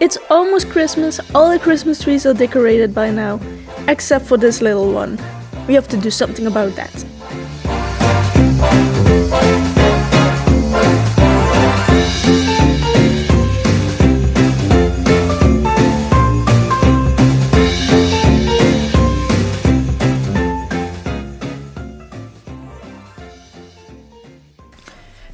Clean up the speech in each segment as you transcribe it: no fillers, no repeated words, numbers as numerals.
It's almost Christmas, all the Christmas trees are decorated by now, except for this little one. We have to do something about that.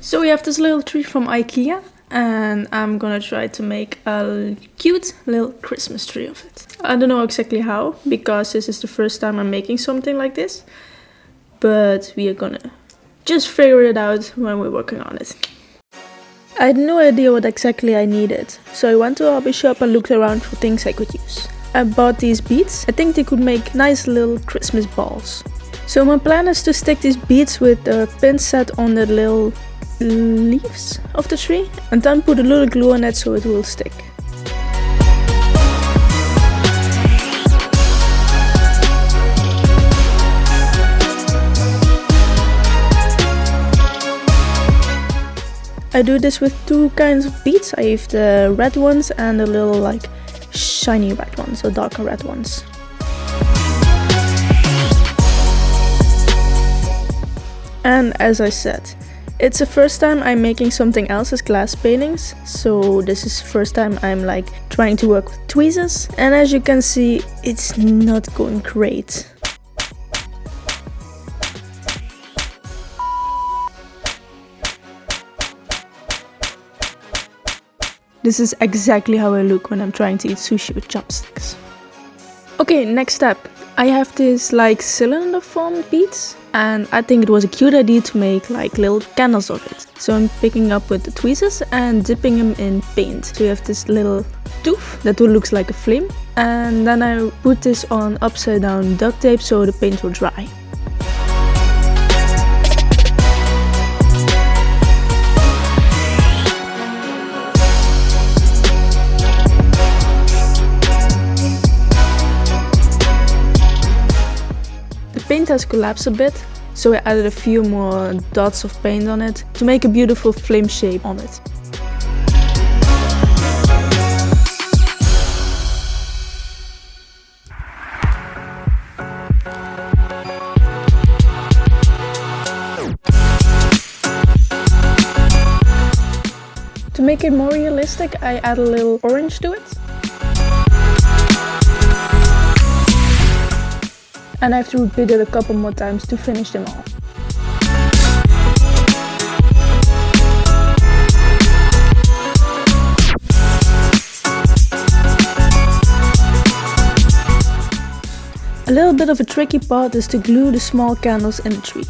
So we have this little tree from Ikea, and I'm gonna try to make a cute little Christmas tree of it. I don't know exactly how, because this is the first time I'm making something like this, but we are gonna just figure it out when we're working on it. I had no idea what exactly I needed, so I went to a hobby shop and looked around for things I could use. I bought these beads. I think they could make nice little Christmas balls. So my plan is to stick these beads with a pin set on the little leaves of the tree and then put a little glue on it so it will stick. I do this with two kinds of beads. I have the red ones and the little like shiny red ones, or darker red ones. And as I said, it's the first time I'm making something else as glass paintings, so this is the first time I'm like trying to work with tweezers, and as you can see, it's not going great. This is exactly how I look when I'm trying to eat sushi with chopsticks. Okay, next step. I have this like cylinder formed beads, and I think it was a cute idea to make like little candles of it. So I'm picking up with the tweezers and dipping them in paint. So you have this little tooth that looks like a flame, and then I put this on upside down duct tape so the paint will dry. The paint has collapsed a bit, so I added a few more dots of paint on it to make a beautiful flame shape on it. To make it more realistic, I add a little orange to it. And I have to repeat it a couple more times to finish them all. A little bit of a tricky part is to glue the small candles in the tree.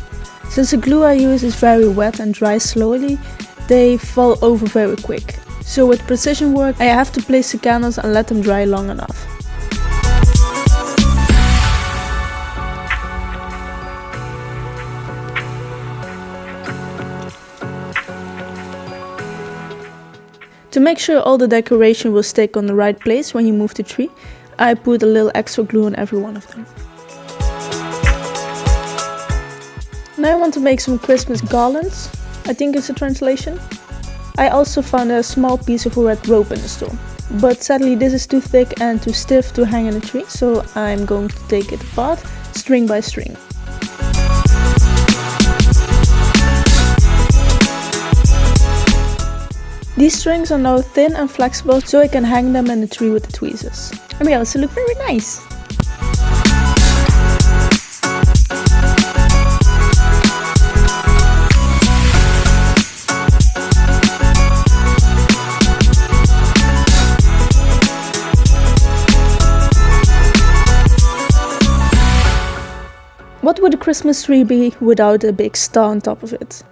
Since the glue I use is very wet and dries slowly, they fall over very quick. So with precision work, I have to place the candles and let them dry long enough. To make sure all the decoration will stick on the right place when you move the tree, I put a little extra glue on every one of them. Now I want to make some Christmas garlands, I think it's a translation. I also found a small piece of a red rope in the store, but sadly this is too thick and too stiff to hang in a tree, so I'm going to take it apart, string by string. These strings are now thin and flexible, so I can hang them in the tree with the tweezers. And they also look very nice. What would a Christmas tree be without a big star on top of it?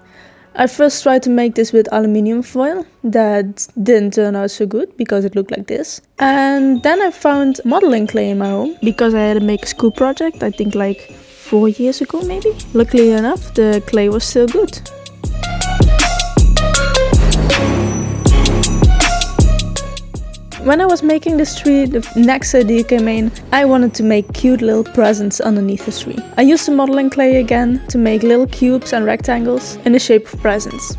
I first tried to make this with aluminium foil. That didn't turn out so good because it looked like this. And then I found modeling clay in my home because I had to make a school project, I think like 4 years ago maybe. Luckily enough, the clay was still good. When I was making this tree, the next idea came in. I wanted to make cute little presents underneath the tree. I used the modeling clay again to make little cubes and rectangles in the shape of presents.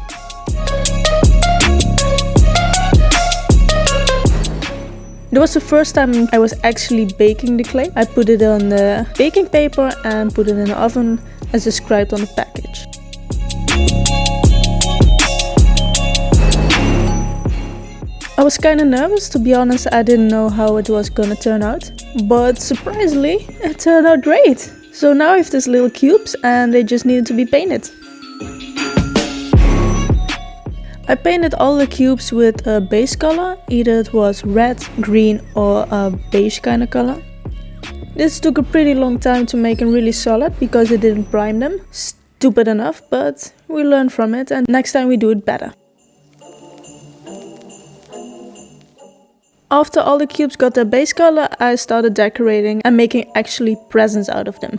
It was the first time I was actually baking the clay. I put it on the baking paper and put it in the oven as described on the package. I was kinda nervous, to be honest. I didn't know how it was gonna turn out, but surprisingly it turned out great. So now I have these little cubes and they just needed to be painted. I painted all the cubes with a base color, either it was red, green or a beige kind of color. This took a pretty long time to make them really solid because I didn't prime them. Stupid enough, but we learned from it and next time we do it better. After all the cubes got their base color, I started decorating and making actually presents out of them.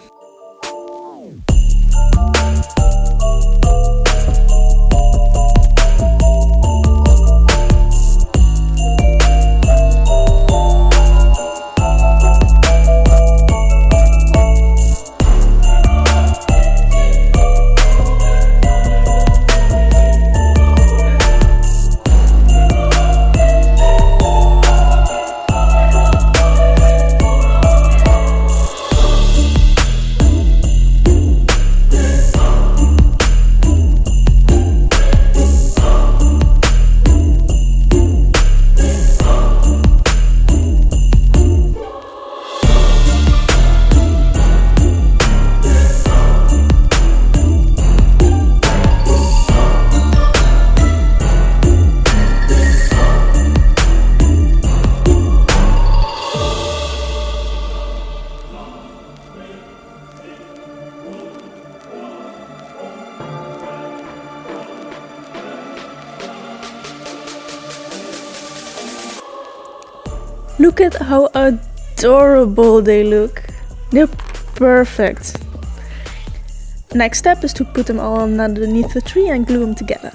Look at how adorable they look. They're perfect. Next step is to put them all underneath the tree and glue them together.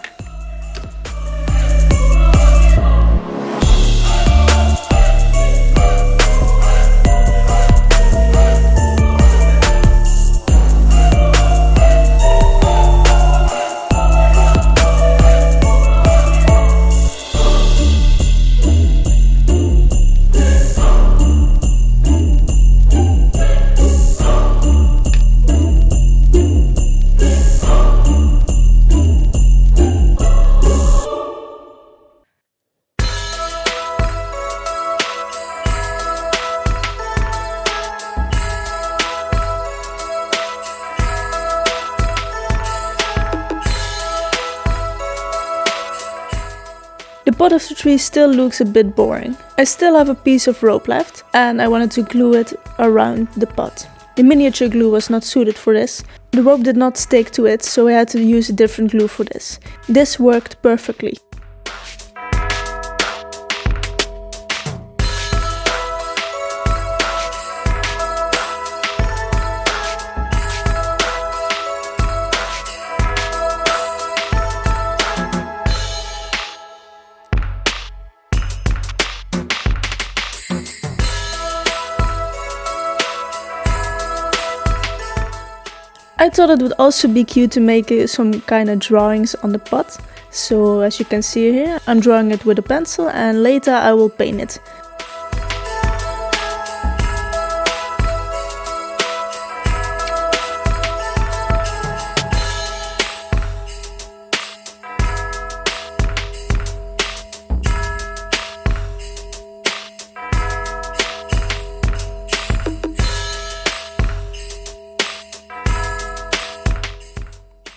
The pot of the tree still looks a bit boring. I still have a piece of rope left and I wanted to glue it around the pot. The miniature glue was not suited for this. The rope did not stick to it, so I had to use a different glue for this. This worked perfectly. I thought it would also be cute to make some kind of drawings on the pot. So as you can see here, I'm drawing it with a pencil and later I will paint it.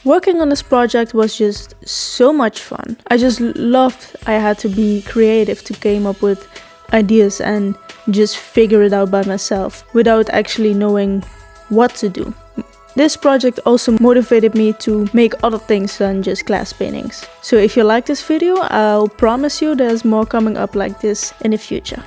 Working on this project was just so much fun. I just loved I had to be creative to come up with ideas and just figure it out by myself without actually knowing what to do. This project also motivated me to make other things than just glass paintings. So if you like this video, I'll promise you there's more coming up like this in the future.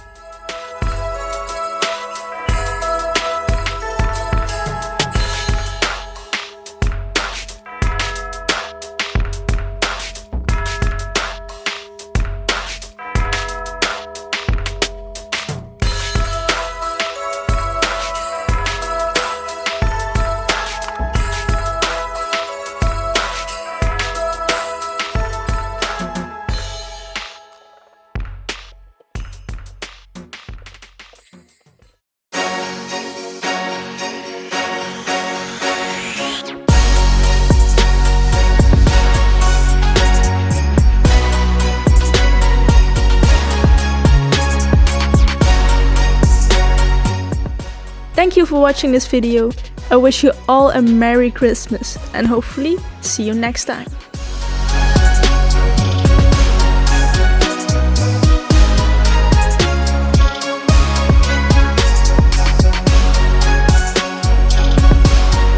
Thank you for watching this video. I wish you all a Merry Christmas and hopefully see you next time.